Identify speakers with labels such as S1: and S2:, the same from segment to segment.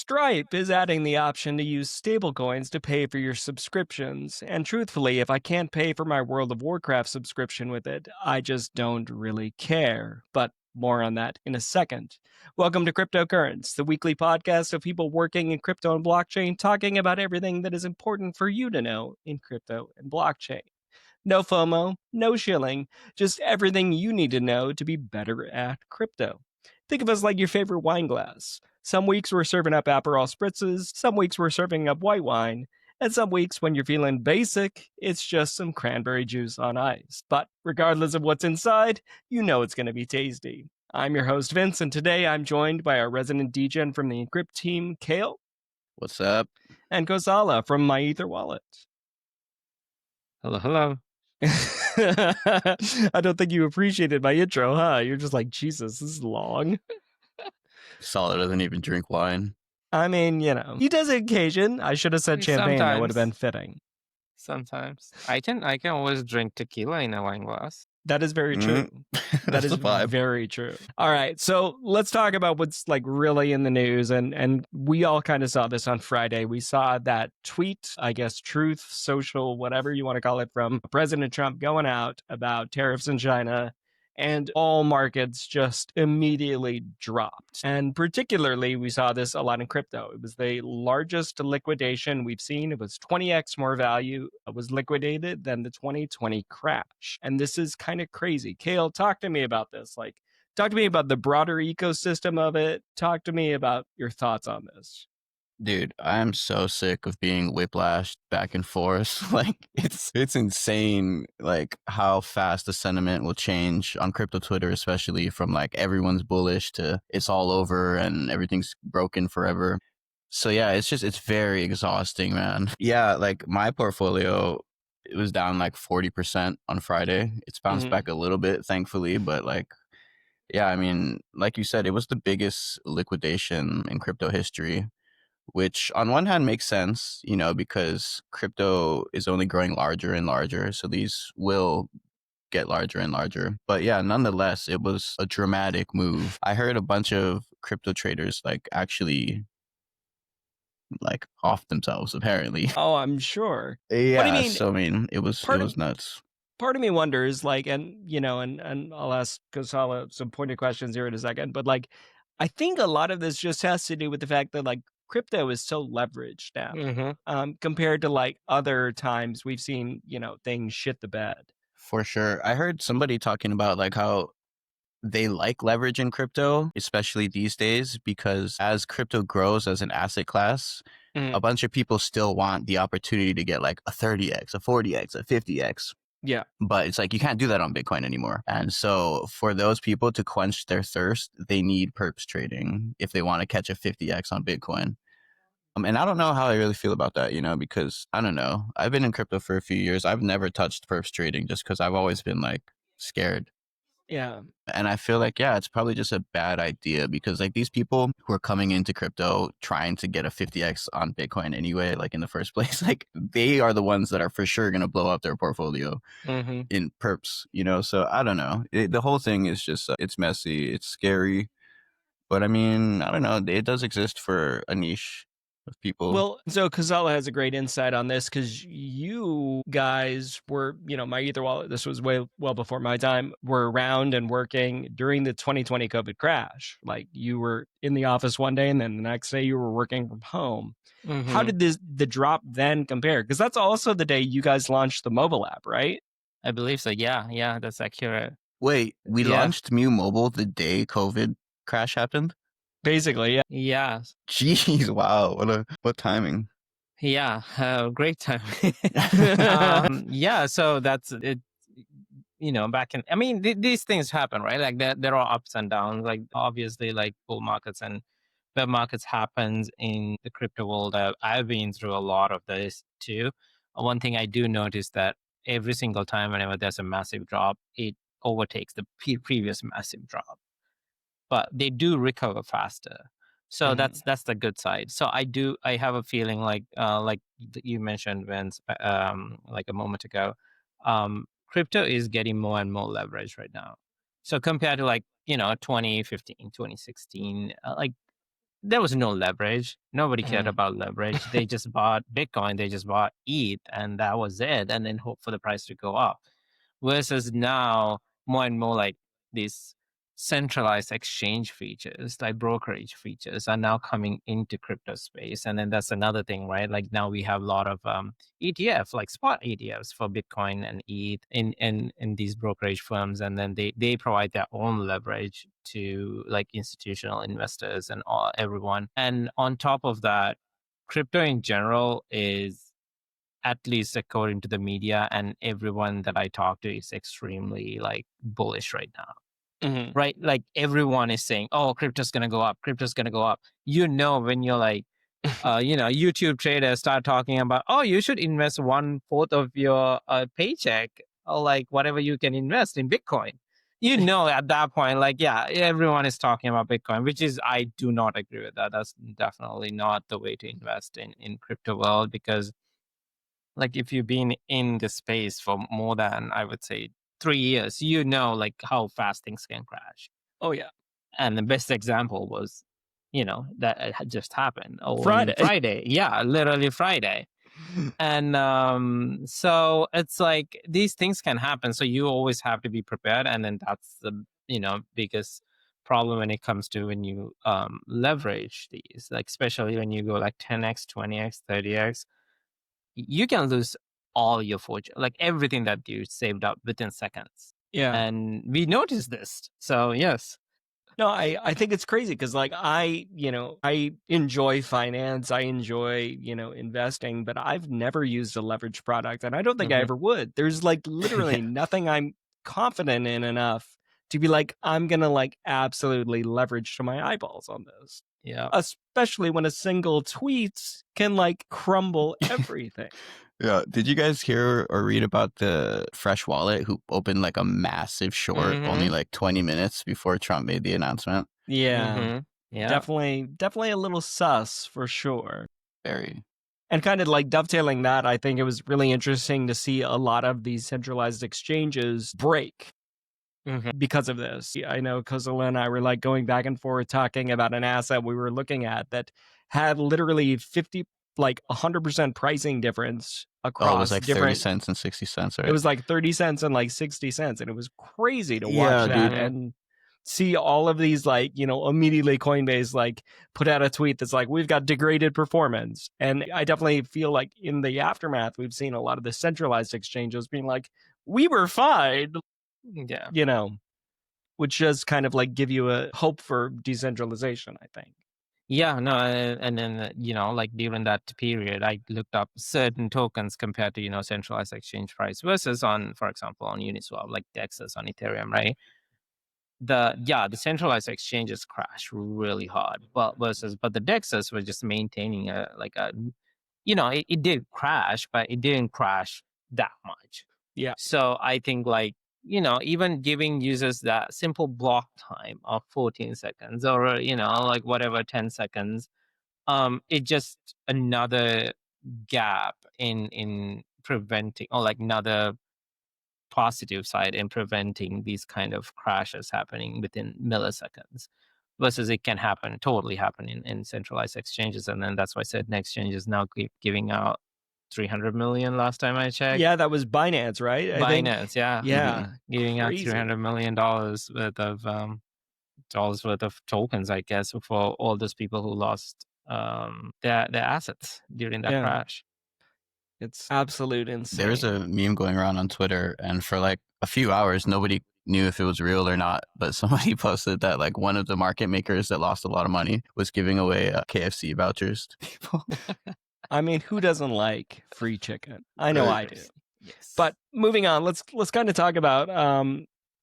S1: Stripe is adding the option to use stablecoins to pay for your subscriptions, and truthfully, if I can't pay for my World of Warcraft subscription with it, I just don't really care. But more on that in a second. Welcome to Cryptocurrents, the weekly podcast of people working in crypto and blockchain, talking about everything that is important for you to know in crypto and blockchain. No FOMO, no shilling, just everything you need to know to be better at crypto. Think of us like your favorite wine glass. Some weeks we're serving up Aperol spritzes, some weeks we're serving up white wine, and some weeks when you're feeling basic, it's just some cranberry juice on ice. But regardless of what's inside, you know it's going to be tasty. I'm your host, Vince, and today I'm joined by our resident degen from the Encrypt team, Kale.
S2: What's up?
S1: And Kozala from MyEtherWallet.
S3: Hello, hello.
S1: I don't think you appreciated my intro, huh? You're just like, Jesus, this is long.
S2: Solid doesn't even drink wine.
S1: I mean, you know, he does occasion. I should have said champagne. That would have been fitting.
S3: Sometimes. I can always drink tequila in a wine glass.
S1: That is very true. That is very true. All right, so let's talk about what's like really in the news. And we all kind of saw this on Friday. We saw that tweet, I guess, truth, social, whatever you want to call it, from President Trump going out about tariffs in China. And all markets just immediately dropped. And particularly, we saw this a lot in crypto. It was the largest liquidation we've seen. It was 20x more value was liquidated than the 2020 crash. And this is kind of crazy. Kale, talk to me about this. Like, talk to me about the broader ecosystem of it. Talk to me about your thoughts on this.
S2: Dude, I'm so sick of being whiplashed back and forth. Like, it's insane, like, how fast the sentiment will change on crypto Twitter, especially from, like, everyone's bullish to it's all over and everything's broken forever. So, yeah, it's very exhausting, man. Yeah, like, my portfolio, it was down, like, 40% on Friday. It's bounced back a little bit, thankfully, but, like, yeah, I mean, like you said, it was the biggest liquidation in crypto history, which on one hand makes sense, you know, because crypto is only growing larger and larger. So these will get larger and larger. But yeah, nonetheless, it was a dramatic move. I heard a bunch of crypto traders like actually like off themselves, apparently.
S1: Oh, I'm sure.
S2: Yeah,
S1: what do you mean?
S2: So I mean, it was nuts.
S1: Part of me wonders, like, and you know, and I'll ask Kozala some pointed questions here in a second, but like, I think a lot of this just has to do with the fact that like crypto is so leveraged now, compared to like other times we've seen, you know, things shit the bed.
S2: For sure. I heard somebody talking about like how they like leverage in crypto, especially these days, because as crypto grows as an asset class, a bunch of people still want the opportunity to get like a 30x, a 40x, a 50x.
S1: Yeah.
S2: But it's like you can't do that on Bitcoin anymore. And so for those people to quench their thirst, they need perps trading if they want to catch a 50x on Bitcoin. And I don't know how I really feel about that, you know, because I don't know. I've been in crypto for a few years. I've never touched perps trading just because I've always been like scared.
S1: Yeah.
S2: And I feel like, yeah, it's probably just a bad idea because like these people who are coming into crypto trying to get a 50x on Bitcoin anyway, like in the first place, like they are the ones that are for sure going to blow up their portfolio in perps, you know? So I don't know. The whole thing is just, it's messy. It's scary. But I mean, I don't know. It does exist for a niche of people.
S1: Well, so Kozala has a great insight on this because you guys were, you know, MyEtherWallet, this was well before my time, were around and working during the 2020 COVID crash. Like you were in the office one day and then the next day you were working from home. How did the drop then compare? Because that's also the day you guys launched the mobile app, right?
S3: I believe so. Yeah, that's accurate.
S2: Wait, we launched Mew Mobile the day COVID crash happened?
S1: Basically, yeah.
S3: Yeah.
S2: Jeez, wow. What timing.
S3: Yeah, great timing. Yeah, so that's it. You know, back in, I mean, these things happen, right? Like there are ups and downs. Like obviously, like bull markets and bear markets happens in the crypto world. I've been through a lot of this too. One thing I do notice that every single time whenever there's a massive drop, it overtakes the previous massive drop. But they do recover faster. So that's the good side. So I have a feeling like you mentioned, Vince, like a moment ago, crypto is getting more and more leverage right now. So compared to like, you know, 2015, 2016, like there was no leverage. Nobody cared about leverage. They just bought Bitcoin, they just bought ETH, and that was it. And then hope for the price to go up. Versus now, more and more like these centralized exchange features, like brokerage features, are now coming into crypto space. And then that's another thing, right? Like now we have a lot of ETF, like spot ETFs for Bitcoin and ETH in these brokerage firms, and then they provide their own leverage to like institutional investors and everyone. And on top of that, crypto in general is, at least according to the media and everyone that I talk to, is extremely like bullish right now. Right? Like everyone is saying, oh, crypto's going to go up. Crypto's going to go up. When you're like, YouTube traders start talking about, oh, you should invest 1/4 of your paycheck or like whatever you can invest in Bitcoin. At that point, like, yeah, everyone is talking about Bitcoin, which is, I do not agree with that. That's definitely not the way to invest in crypto world, because like if you've been in the space for more than, I would say, 3 years, like how fast things can crash.
S1: Oh yeah.
S3: And the best example was, that it had just happened.
S1: Friday.
S3: Yeah, literally Friday. And so it's like these things can happen. So you always have to be prepared. And then that's the, biggest problem when it comes to when you leverage these, like especially when you go like 10x, 20x, 30x, you can lose all your fortune, like everything that you saved up within seconds.
S1: Yeah.
S3: And we noticed this. So yes.
S1: No, I think it's crazy because like I enjoy finance, I enjoy, investing, but I've never used a leverage product, and I don't think I ever would. There's like literally nothing I'm confident in enough to be like, I'm gonna like absolutely leverage to my eyeballs on this.
S3: Yeah.
S1: Especially when a single tweet can like crumble everything.
S2: Yeah. Did you guys hear or read about the Fresh Wallet who opened like a massive short only like 20 minutes before Trump made the announcement?
S1: Yeah.
S3: Yeah.
S1: Definitely a little sus for sure.
S2: Very.
S1: And kind of like dovetailing that, I think it was really interesting to see a lot of these centralized exchanges break because of this. I know Kozula and I were like going back and forth talking about an asset we were looking at that had literally 100% pricing difference across
S2: it was like
S1: different
S2: 30 cents and 60 cents, right?
S1: It was like 30 cents and like 60 cents. And it was crazy to watch that and see all of these like, immediately Coinbase like put out a tweet that's like, we've got degraded performance. And I definitely feel like in the aftermath, we've seen a lot of the centralized exchanges being like, we were fine.
S3: Yeah.
S1: Which does kind of like give you a hope for decentralization, I think.
S3: Yeah, no, and then, like during that period, I looked up certain tokens compared to, centralized exchange price versus on, for example, on Uniswap, like DEXs on Ethereum, right? The centralized exchanges crashed really hard, but the DEXs were just maintaining it did crash, but it didn't crash that much.
S1: Yeah.
S3: So I think like, even giving users that simple block time of 14 seconds or, like whatever, 10 seconds, it's just another gap in preventing, or like another positive side in preventing these kind of crashes happening within milliseconds, versus it can totally happen in centralized exchanges. And then that's why I said next exchange is now giving out 300 million last time I checked.
S1: Yeah, that was Binance, right?
S3: Binance, yeah.
S1: Yeah.
S3: Giving out
S1: Crazy.
S3: $300 million worth of tokens, I guess, for all those people who lost their assets during that crash.
S1: It's absolute insane.
S2: There's a meme going around on Twitter, and for like a few hours, nobody knew if it was real or not. But somebody posted that like one of the market makers that lost a lot of money was giving away KFC vouchers to people.
S1: I mean, who doesn't like free chicken? I know I do.
S3: Yes.
S1: But moving on, let's kind of talk about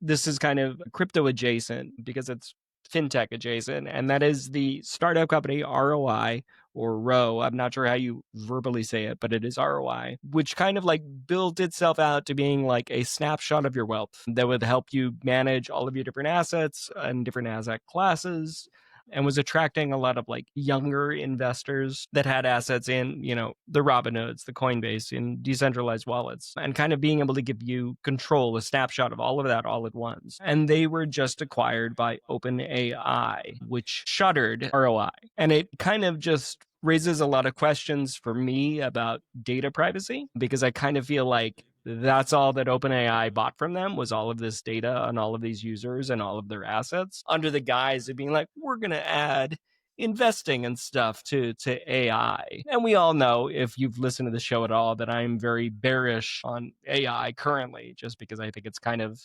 S1: this is kind of crypto adjacent because it's fintech adjacent, and that is the startup company ROI or RO. I'm not sure how you verbally say it, but it is ROI, which kind of like built itself out to being like a snapshot of your wealth that would help you manage all of your different assets and different asset classes. and was attracting a lot of like younger investors that had assets in, the Robinhoods, the Coinbase, in decentralized wallets, and kind of being able to give you control, a snapshot of all of that all at once. And they were just acquired by OpenAI, which shuttered ROI. And it kind of just raises a lot of questions for me about data privacy, because I kind of feel like that's all that OpenAI bought from them, was all of this data on all of these users and all of their assets, under the guise of being like, we're going to add investing and stuff to AI. And we all know, if you've listened to the show at all, that I'm very bearish on AI currently, just because I think it's kind of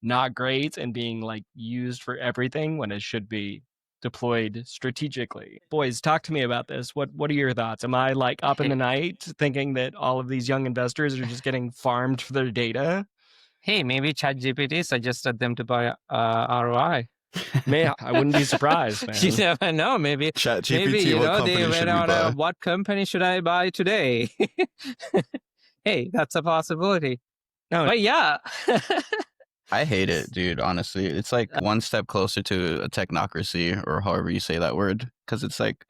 S1: not great and being like used for everything when it should be deployed strategically. Boys, talk to me about this. What are your thoughts? Am I like up in the night thinking that all of these young investors are just getting farmed for their data?
S3: Hey, maybe ChatGPT suggested them to buy ROI.
S1: Man, I wouldn't be surprised, man.
S3: You never know. Maybe
S2: ChatGPT, what company
S3: they
S2: should
S3: went
S2: we buy?
S3: on what company should I buy today? Hey, that's a possibility.
S1: No,
S3: but yeah.
S2: I hate it, dude. Honestly, it's like one step closer to a technocracy, or however you say that word. Because it's like,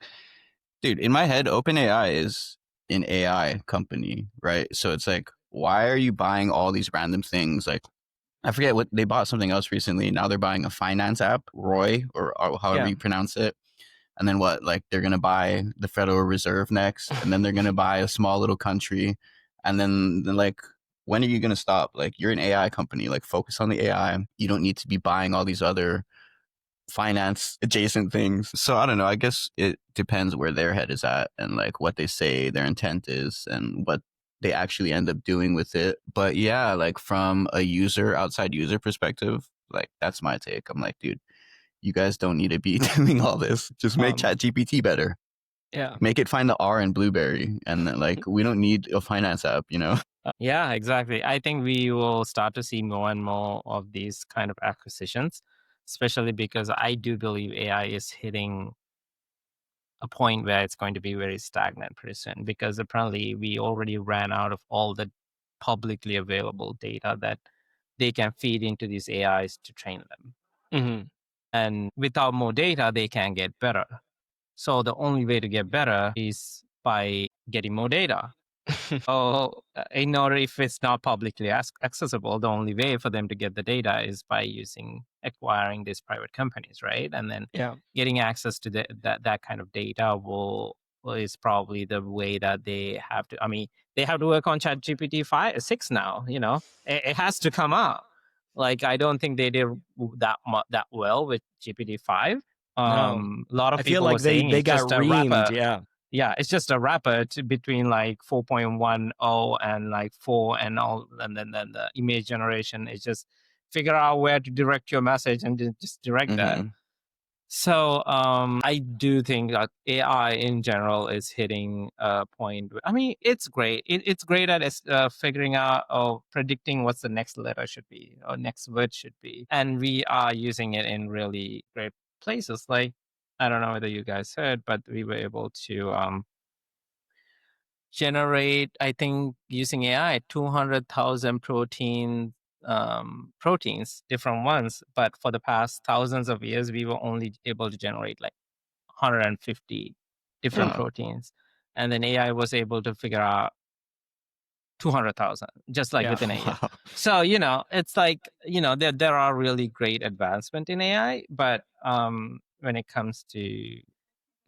S2: dude, in my head, OpenAI is an AI company, right? So it's like, why are you buying all these random things? Like, I forget what they bought, something else recently. Now they're buying a finance app, Roy, or however you pronounce it. And then what? Like, they're gonna buy the Federal Reserve next, and then they're gonna buy a small little country, and then like, when are you going to stop? Like, you're an AI company, like, focus on the AI. You don't need to be buying all these other finance adjacent things. So I don't know. I guess it depends where their head is at, and like what they say their intent is and what they actually end up doing with it. But yeah, like from a outside user perspective, like that's my take. I'm like, dude, you guys don't need to be doing all this. Just make ChatGPT better.
S1: Yeah.
S2: Make it find the R in Blueberry. And like, we don't need a finance app,
S3: Yeah, exactly. I think we will start to see more and more of these kind of acquisitions, especially because I do believe AI is hitting a point where it's going to be very stagnant pretty soon, because apparently we already ran out of all the publicly available data that they can feed into these AIs to train them.
S1: Mm-hmm.
S3: And without more data, they can get better. So the only way to get better is by getting more data. In order, if it's not publicly accessible, the only way for them to get the data is by acquiring these private companies, right? And then getting access to that kind of data is probably the way that they have to. I mean, they have to work on ChatGPT 6 now. It has to come out. Like, I don't think they did that well with GPT-5. A lot of
S1: I
S3: people
S1: feel like
S3: were saying
S1: they
S3: it's
S1: got
S3: just a
S1: reamed,
S3: wrapper. Yeah, it's just a wrapper between like 4.10 and like 4 and all, and then the image generation is just figure out where to direct your message and just direct that. So I do think that AI in general is hitting a point. I mean, it's great. It's great at figuring out or predicting what's the next letter should be or next word should be, and we are using it in really great places. Like, I don't know whether you guys heard, but we were able to generate, I think, using AI, 200,000 proteins, different ones. But for the past thousands of years, we were only able to generate like 150 different proteins. And then AI was able to figure out 200,000 just like within a year. So, it's like, there are really great advancement in AI, but when it comes to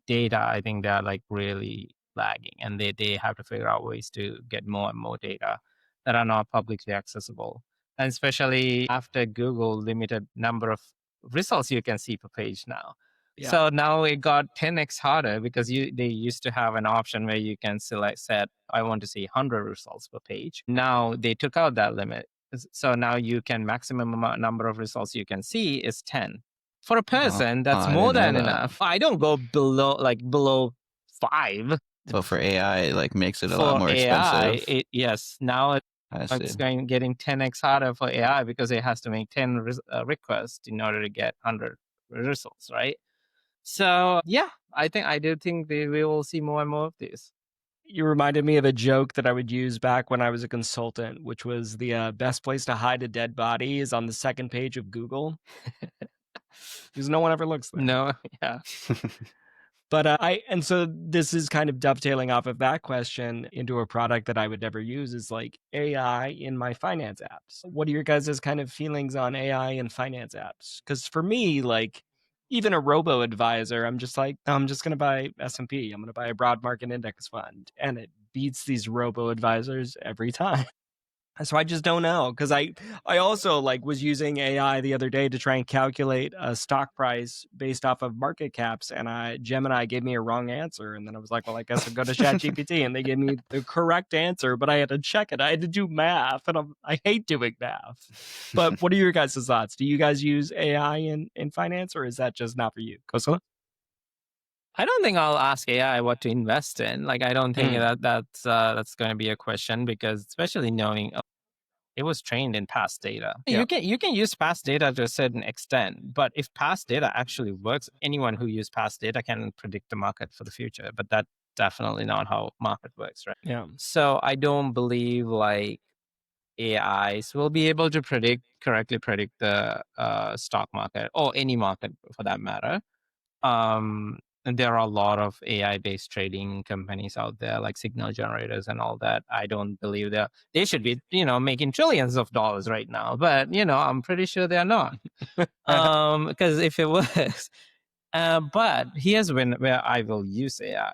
S3: data, I think they're like really lagging, and they have to figure out ways to get more and more data that are not publicly accessible. And especially after Google limited number of results you can see per page now. Yeah. So now it got 10x harder, because they used to have an option where you can set, I want to see 100 results per page. Now they took out that limit. So now you can maximum number of results you can see is 10. For a person, that's more than enough. I don't go below 5.
S2: But for AI, it like makes it a lot more expensive.
S3: Yes, now it's getting 10x harder for AI, because it has to make 10 requests in order to get 100 results, right? So yeah, I do think we will see more and more of this.
S1: You reminded me of a joke that I would use back when I was a consultant, which was the best place to hide a dead body is on the second page of Google. because no one ever looks there.
S3: No, yeah.
S1: But so this is kind of dovetailing off of that question into a product that I would never use is like AI in my finance apps. What are your guys' kind of feelings on AI in finance apps? Because for me, like even a robo advisor, I'm just like, I'm just going to buy S&P. I'm going to buy a broad market index fund. And it beats these robo advisors every time. So I just don't know, because I also like was using AI the other day to try and calculate a stock price based off of market caps, and Gemini gave me a wrong answer, and then I was like, well, I guess I'll go to ChatGPT, and they gave me the correct answer, but I had to check it. I had to do math, and I hate doing math. But what are your guys' thoughts? Do you guys use AI in finance, or is that just not for you, Kosala?
S3: I don't think I'll ask AI what to invest in. Like, I don't think that's going to be a question, because especially knowing it was trained in past data.
S1: Yeah.
S3: You can use past data to a certain extent, but if past data actually works, anyone who uses past data can predict the market for the future. But that's definitely not how market works, right?
S1: Yeah.
S3: So I don't believe like AIs will be able to correctly predict the stock market, or any market for that matter. And there are a lot of AI-based trading companies out there, like signal generators and all that. I don't believe that they should be, making trillions of dollars right now. But I'm pretty sure they're not. Because if it was, but here's where I will use AI.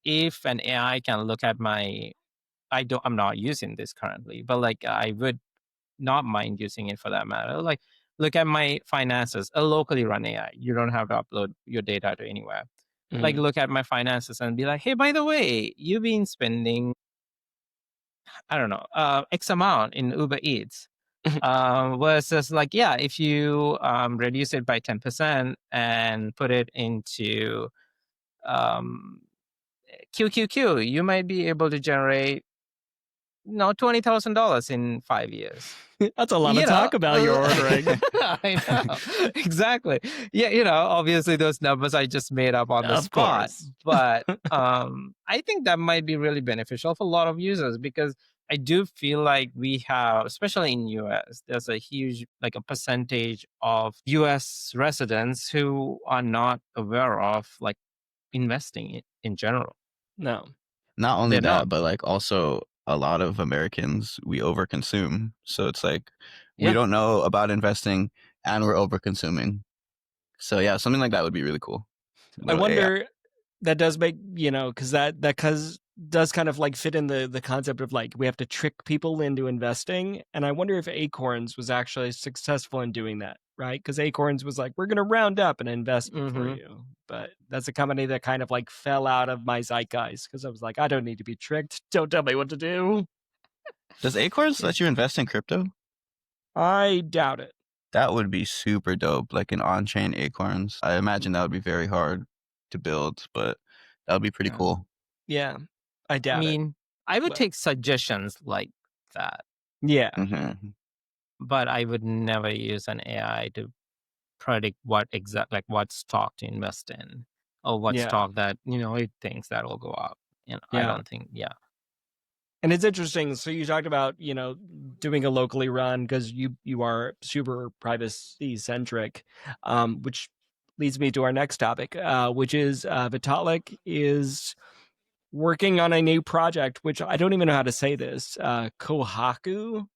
S3: If an AI can look at I'm not using this currently, but like I would not mind using it for that matter. Like, look at my finances, a locally run AI. You don't have to upload your data to anywhere. Like, look at my finances and be like, hey, by the way, you've been spending, I don't know, X amount in Uber Eats. Versus like, yeah, if you reduce it by 10% and put it into QQQ, you might be able to generate $20,000 in 5 years.
S1: That's a lot of talk about your ordering.
S3: I know. Exactly. Yeah, obviously those numbers I just made up on the spot.
S1: Course.
S3: But I think that might be really beneficial for a lot of users, because I do feel like we have, especially in US, there's a huge, like a percentage of US residents who are not aware of like investing in general.
S1: No.
S2: Not only
S3: They're
S2: that,
S3: not.
S2: but like also a lot of Americans, we overconsume. So it's like we
S3: Yeah.
S2: don't know about investing and we're overconsuming. So yeah, something like that would be really cool.
S1: I
S2: Little AI.
S1: wonder, that does make, because that does kind of like fit in the concept of like we have to trick people into investing. And I wonder if Acorns was actually successful in doing that, right? Because Acorns was like, we're going to round up an investment for you. But that's a company that kind of like fell out of my zeitgeist, because I was like, I don't need to be tricked. Don't tell me what to do.
S2: Does Acorns let you invest in crypto?
S1: I doubt it.
S2: That would be super dope, like an on-chain Acorns. I imagine that would be very hard to build, but that would be pretty cool.
S1: Yeah, I doubt it.
S3: I would take suggestions like that.
S1: Yeah.
S2: Mm-hmm.
S3: But I would never use an AI to predict what stock to invest in, or what stock that, it thinks that will go up. I don't think,
S1: And it's interesting. So you talked about, doing a locally run, because you are super privacy centric, which leads me to our next topic, which is Vitalik is working on a new project, which I don't even know how to say this, Kohaku,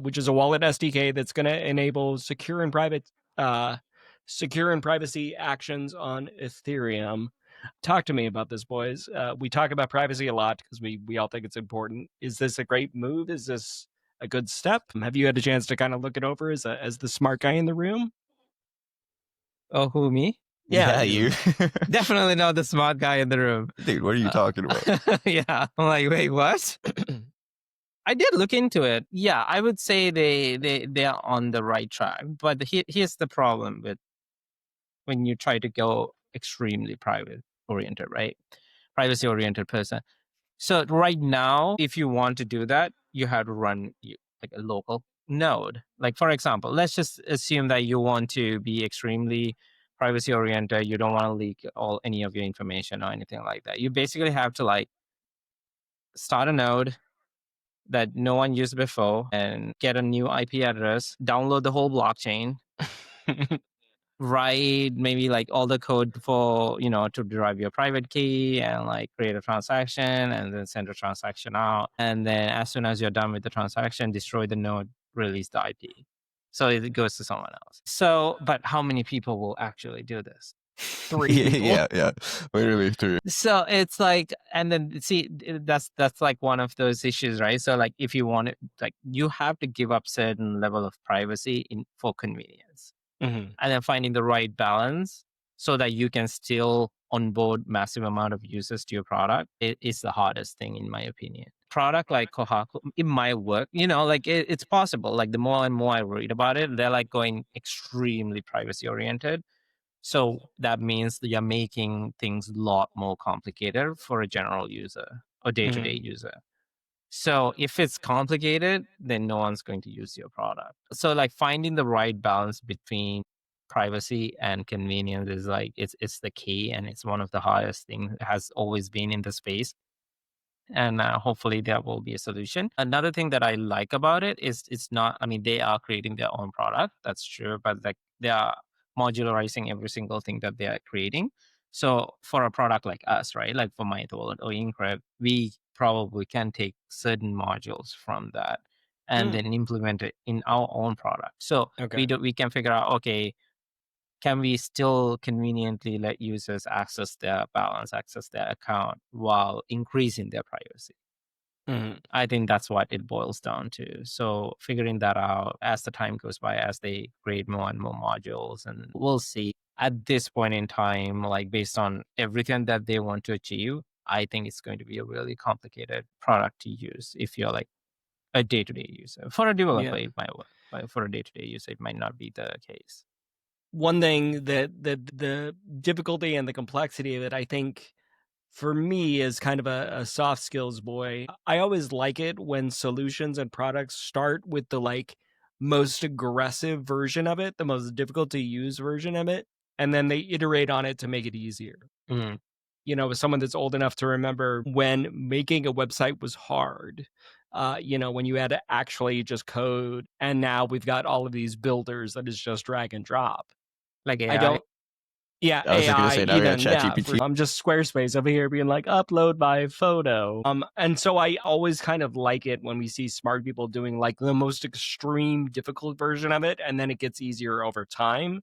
S1: which is a wallet SDK that's going to enable secure and privacy actions on Ethereum. Talk to me about this, boys. We talk about privacy a lot because we all think it's important. Is this a great move? Is this a good step? Have you had a chance to kind of look it over as the smart guy in the room?
S3: Oh, who, me?
S2: Yeah, you.
S3: Definitely not the smart guy in the room.
S2: Dude, what are you talking about?
S3: Yeah, I'm like, wait, what? I did look into it. Yeah, I would say they are on the right track. But here's the problem with when you try to go extremely private oriented, right? Privacy oriented person. So right now, if you want to do that, you have to run like a local node. Like, for example, let's just assume that you want to be extremely privacy oriented. You don't want to leak any of your information or anything like that. You basically have to like start a node, that no one used before and get a new IP address, download the whole blockchain, write maybe like all the code for, to derive your private key and like create a transaction and then send a transaction out. And then as soon as you're done with the transaction, destroy the node, release the IP. So it goes to someone else. So, but how many people will actually do this? 3 people.
S2: Yeah. Literally 3.
S3: So it's like, and then see, that's like one of those issues, right? So like if you want it, like you have to give up certain level of privacy for convenience.
S1: Mm-hmm.
S3: And then finding the right balance so that you can still onboard massive amount of users to your product is the hardest thing, in my opinion. Product like Kohaku, it might work, like it's possible. Like the more and more I read about it, they're like going extremely privacy oriented. So that means you're making things a lot more complicated for a general user or day-to-day user. So if it's complicated, then no one's going to use your product. So like finding the right balance between privacy and convenience is like, it's the key, and it's one of the hardest things, has always been in the space. And hopefully there will be a solution. Another thing that I like about it is it's not, I mean, they are creating their own product, that's true, but like they are modularizing every single thing that they are creating. So for a product like us, right, like for MyEtherWallet or Encrypt, we probably can take certain modules from that and then implement it in our own product. So we can figure out, okay, can we still conveniently let users access their balance, access their account while increasing their privacy? I think that's what it boils down to. So figuring that out as the time goes by, as they create more and more modules, and we'll see. At this point in time, like based on everything that they want to achieve, I think it's going to be a really complicated product to use if you're like a day-to-day user. For a developer, it might work, but for a day-to-day user, it might not be the case.
S1: One thing that the difficulty and the complexity of it, I think, for me, is kind of a soft skills boy. I always like it when solutions and products start with the like most aggressive version of it, the most difficult to use version of it, and then they iterate on it to make it easier. As someone that's old enough to remember when making a website was hard, when you had to actually just code, and now we've got all of these builders that is just drag and drop.
S3: Like AI.
S1: I don't. Yeah,
S2: I was gonna
S1: AI
S2: say, now we got
S1: even. Yeah,
S2: ChatGPT.
S1: I'm just Squarespace over here being like, upload my photo. And so I always kind of like it when we see smart people doing like the most extreme difficult version of it, and then it gets easier over time.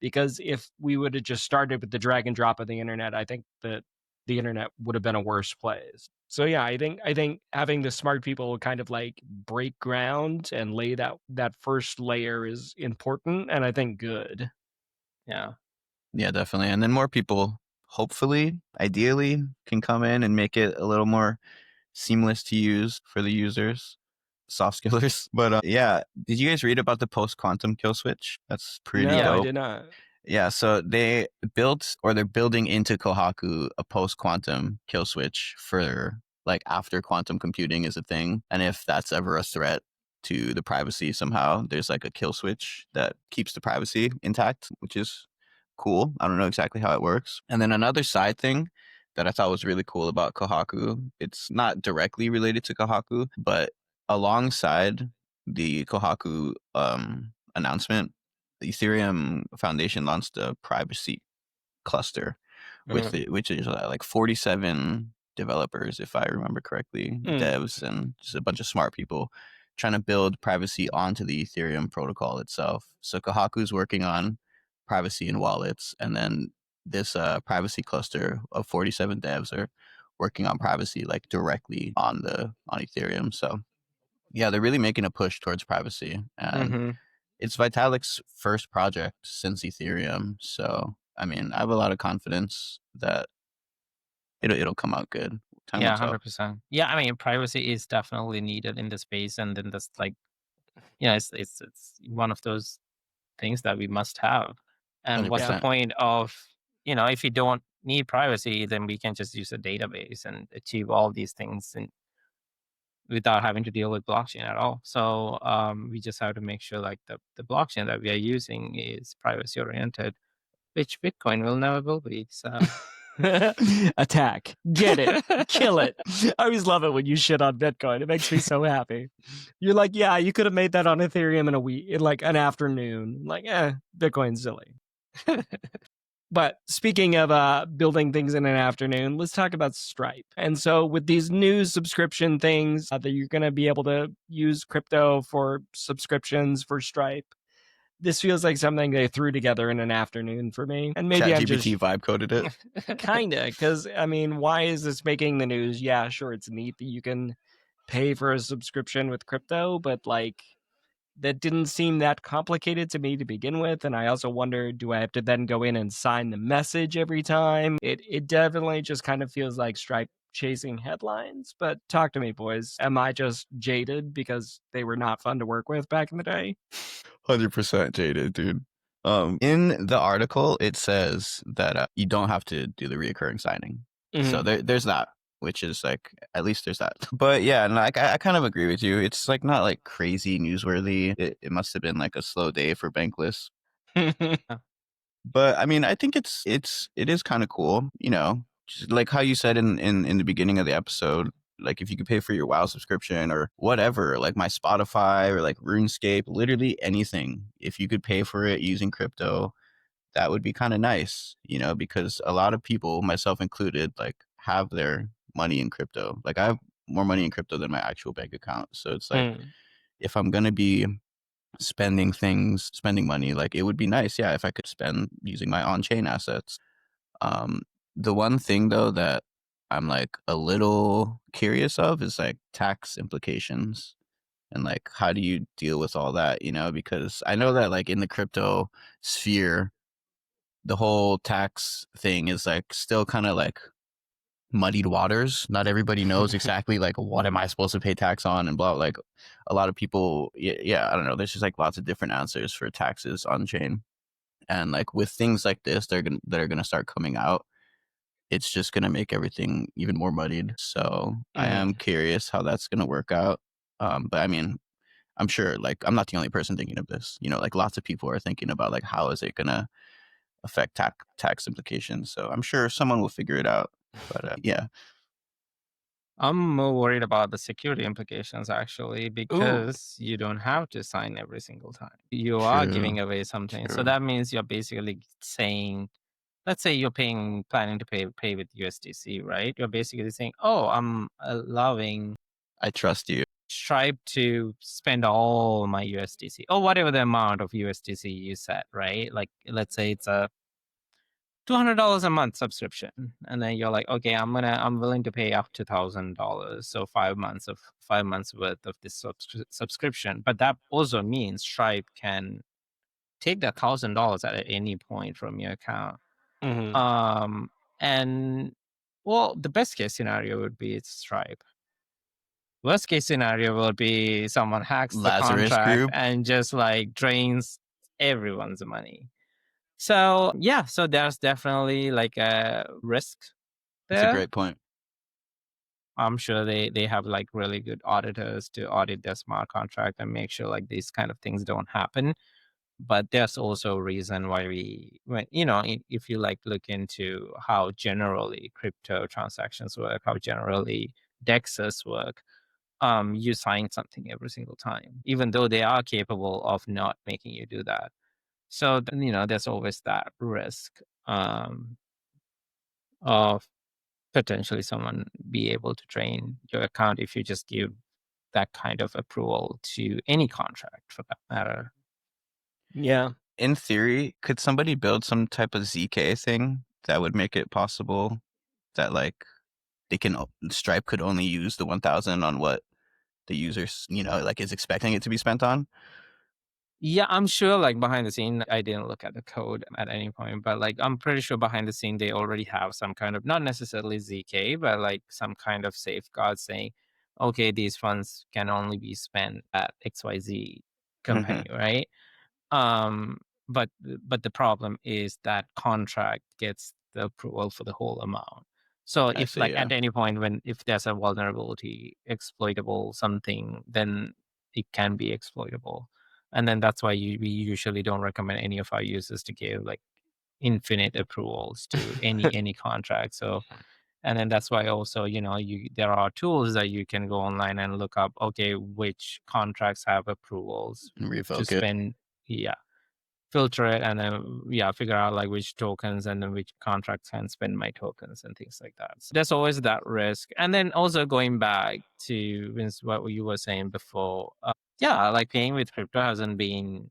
S1: Because if we would have just started with the drag and drop of the internet, I think that the internet would have been a worse place. So yeah, I think having the smart people kind of like break ground and lay that first layer is important, and I think good.
S2: Yeah, definitely. And then more people, hopefully, ideally, can come in and make it a little more seamless to use for the users, soft skillers. But yeah, did you guys read about the post-quantum kill switch? That's pretty
S1: No,
S2: dope.
S1: I did not.
S2: Yeah, so they built, or they're building into Kohaku, a post-quantum kill switch for like after quantum computing is a thing. And if that's ever a threat to the privacy somehow, there's like a kill switch that keeps the privacy intact, which is cool. I don't know exactly how it works. And then another side thing that I thought was really cool about Kohaku, it's not directly related to Kohaku, but alongside the Kohaku announcement, the Ethereum Foundation launched a privacy cluster with it, which is like 47 developers, if I remember correctly, devs, and just a bunch of smart people trying to build privacy onto the Ethereum protocol itself. So Kohaku is working on privacy in wallets, and then this privacy cluster of 47 devs are working on privacy like directly on Ethereum. So yeah, they're really making a push towards privacy, and it's Vitalik's first project since Ethereum. So I mean, I have a lot of confidence that it'll come out good. Time will tell.
S3: 100%. Yeah, I mean, privacy is definitely needed in the space, and then that's like, it's one of those things that we must have. And what's the
S2: 100%.
S3: point of, if you don't need privacy, then we can just use a database and achieve all these things and without having to deal with blockchain at all. So we just have to make sure like the blockchain that we are using is privacy oriented, which Bitcoin will never will be. So
S1: Attack. Get it. Kill it. I always love it when you shit on Bitcoin. It makes me so happy. You're like, yeah, you could have made that on Ethereum in a week, in like an afternoon. Like, Bitcoin's silly. But speaking of building things in an afternoon, let's talk about Stripe. And so with these new subscription things that you're going to be able to use crypto for subscriptions for Stripe, this feels like something they threw together in an afternoon for me. And maybe I'm just
S2: ChatGPT vibe coded it.
S1: kinda, because I mean, why is this making the news? Yeah, sure, it's neat that you can pay for a subscription with crypto, but like that didn't seem that complicated to me to begin with. And I also wonder, do I have to then go in and sign the message every time? It definitely just kind of feels like Stripe chasing headlines. But talk to me, boys. Am I just jaded because they were not fun to work with back in the day?
S2: 100% jaded, dude. In the article, it says that you don't have to do the reoccurring signing. So there's that, which is like, at least there's that. But yeah, and like I kind of agree with you. It's like not like crazy newsworthy. It must have been like a slow day for Bankless. But I mean, I think it is kind of cool, you know, just like how you said in the beginning of the episode. Like if you could pay for your WoW subscription or whatever, like my Spotify or like RuneScape, literally anything, if you could pay for it using crypto, that would be kind of nice, you know, because a lot of people, myself included, like have their money in crypto. Like I have more money in crypto than my actual bank account. So it's like if I'm gonna be spending money, like it would be nice, yeah, if I could spend using my on-chain assets. The one thing though that I'm like a little curious of is like tax implications and like how do you deal with all that, you know, because I know that like in the crypto sphere the whole tax thing is like still kind of like muddied waters. Not everybody knows exactly like what am I supposed to pay tax on and blah. Like a lot of people, yeah, I don't know. There's just like lots of different answers for taxes on chain, and like with things like this, that are gonna start coming out. It's just gonna make everything even more muddied. So I am curious how that's gonna work out. But I mean, I'm sure like I'm not the only person thinking of this. You know, like lots of people are thinking about like how is it gonna affect tax implications. So I'm sure someone will figure it out. But yeah.
S3: I'm more worried about the security implications actually, because you don't have to sign every single time. You are giving away something. So that means you're basically saying, let's say you're planning to pay with USDC, right? You're basically saying, oh, I'm allowing
S2: I trust you.
S3: Stripe to spend all my USDC or whatever the amount of USDC you set, right? Like let's say it's a $200 a month subscription, and then you're like, okay, I'm willing to pay up to $1,000, so 5 months worth of this subscription. But that also means Stripe can take that $1,000 at any point from your account. And well, the best case scenario would be it's Stripe. Worst case scenario will be someone hacks the
S2: Lazarus
S3: contract
S2: Group.
S3: and just like drains everyone's money. So yeah, so there's definitely like a risk there.
S2: That's a great point.
S3: I'm sure they have like really good auditors to audit their smart contract and make sure like these kind of things don't happen. But there's also a reason why when you know, if you like look into how generally crypto transactions work, how generally DEXs work, you sign something every single time, even though they are capable of not making you do that. So you know, there's always that risk of potentially someone be able to drain your account if you just give that kind of approval to any contract for that matter.
S1: Yeah.
S2: In theory, could somebody build some type of ZK thing that would make it possible that like Stripe could only use the 1,000 on what the users, you know, like is expecting it to be spent on?
S3: Yeah, I'm sure like behind the scene, I didn't look at the code at any point, but like I'm pretty sure behind the scene they already have some kind of, not necessarily ZK, but like some kind of safeguard saying, okay, these funds can only be spent at XYZ company, right? But the problem is that contract gets the approval for the whole amount. So if like at any point if there's a vulnerability, exploitable something, then it can be exploitable. And then that's why we usually don't recommend any of our users to give like infinite approvals to any contract. So, and then that's why also, there are tools that you can go online and look up, okay, which contracts have approvals
S2: And
S3: to
S2: revoke it.
S3: spend. Yeah. Filter it and then figure out like which tokens and then which contracts can spend my tokens and things like that. So there's always that risk. And then also going back to Vince, what you were saying before, like paying with crypto hasn't been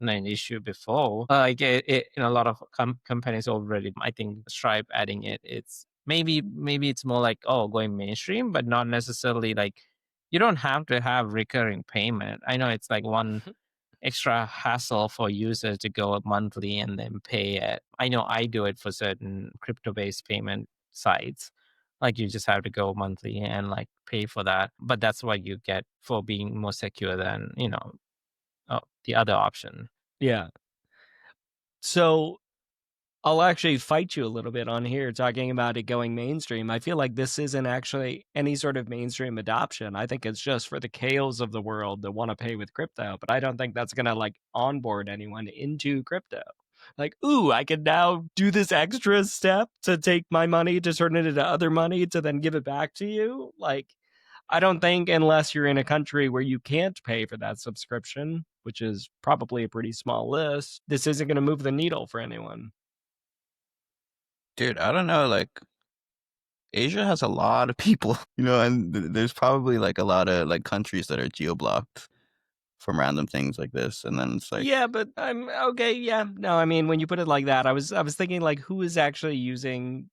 S3: an issue before. Like it in a lot of companies already. I think Stripe adding it's maybe it's more like going mainstream, but not necessarily like you don't have to have recurring payment. I know it's like one extra hassle for users to go up monthly and then pay it. I know I do it for certain crypto-based payment sites. Like you just have to go monthly and like pay for that. But that's what you get for being more secure than, the other option.
S1: Yeah. So I'll actually fight you a little bit on here talking about it going mainstream. I feel like this isn't actually any sort of mainstream adoption. I think it's just for the Kales of the world that want to pay with crypto, but I don't think that's going to like onboard anyone into crypto. Like, ooh, I can now do this extra step to take my money to turn it into other money to then give it back to you. Like, I don't think unless you're in a country where you can't pay for that subscription, which is probably a pretty small list, this isn't going to move the needle for anyone.
S2: Dude, I don't know, like Asia has a lot of people, and there's probably like a lot of like countries that are geo-blocked from random things like this, and then it's like,
S1: yeah, but I'm okay. Yeah, no, I mean when you put it like that, I was thinking like who is actually using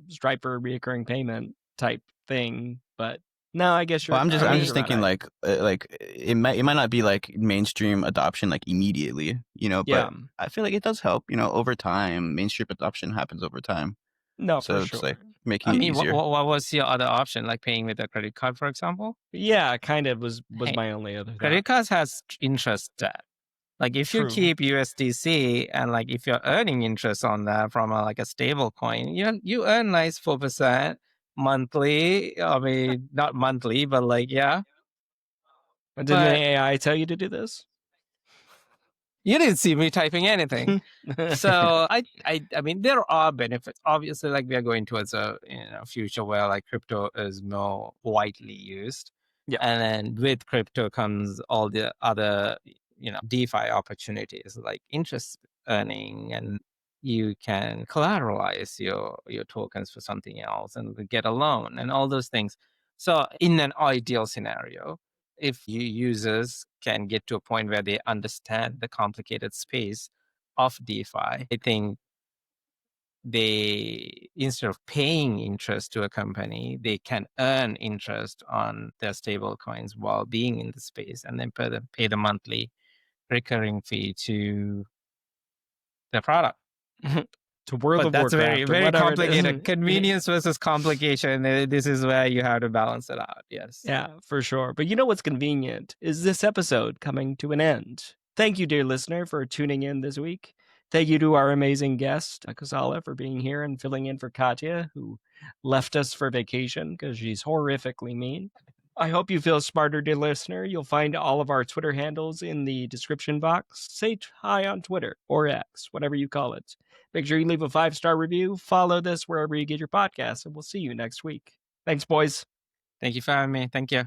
S1: Stripe for a recurring payment type thing, but no, I guess
S2: well, I'm just
S1: you're right.
S2: thinking like it might not be like mainstream adoption like immediately,
S1: Yeah,
S2: but I feel like it does help, over time. Mainstream adoption happens over time,
S1: no,
S2: so
S1: for
S2: it's like
S1: sure.
S2: making
S3: I
S2: it
S3: mean,
S2: easier.
S3: what was your other option? Like paying with a credit card, for example?
S1: Yeah, kind of was
S3: Hey,
S1: my only other thought.
S3: credit cards has interest debt. Like if you
S1: True.
S3: keep USDC and like if you're earning interest on that from like a stable coin, you earn nice 4% monthly. I mean, not monthly, but like yeah.
S1: Didn't the
S3: But
S1: AI tell you to do this?
S3: you didn't see me typing anything. So I mean, there are benefits. Obviously, like we are going towards a future where like crypto is more widely used.
S1: Yeah.
S3: And then with crypto comes all the other, DeFi opportunities like interest earning, and you can collateralize your tokens for something else and get a loan and all those things. So in an ideal scenario, if you users can get to a point where they understand the complicated space of DeFi, I think they, instead of paying interest to a company, they can earn interest on their stable coins while being in the space and then pay the monthly recurring fee to the product.
S1: To World
S3: But
S1: of
S3: that's
S1: Warcraft
S3: very,
S1: or
S3: very
S1: whatever it is.
S3: complicated. Convenience versus complication. This is where you have to balance it out. Yes.
S1: Yeah, for sure. But you know what's convenient is this episode coming to an end. Thank you, dear listener, for tuning in this week. Thank you to our amazing guest, Akasala, for being here and filling in for Katya, who left us for vacation because she's horrifically mean. I hope you feel smarter, dear listener. You'll find all of our Twitter handles in the description box. Say hi on Twitter or X, whatever you call it. Make sure you leave a 5-star review. Follow this wherever you get your podcasts, and we'll see you next week. Thanks, boys.
S3: Thank you for having me. Thank you.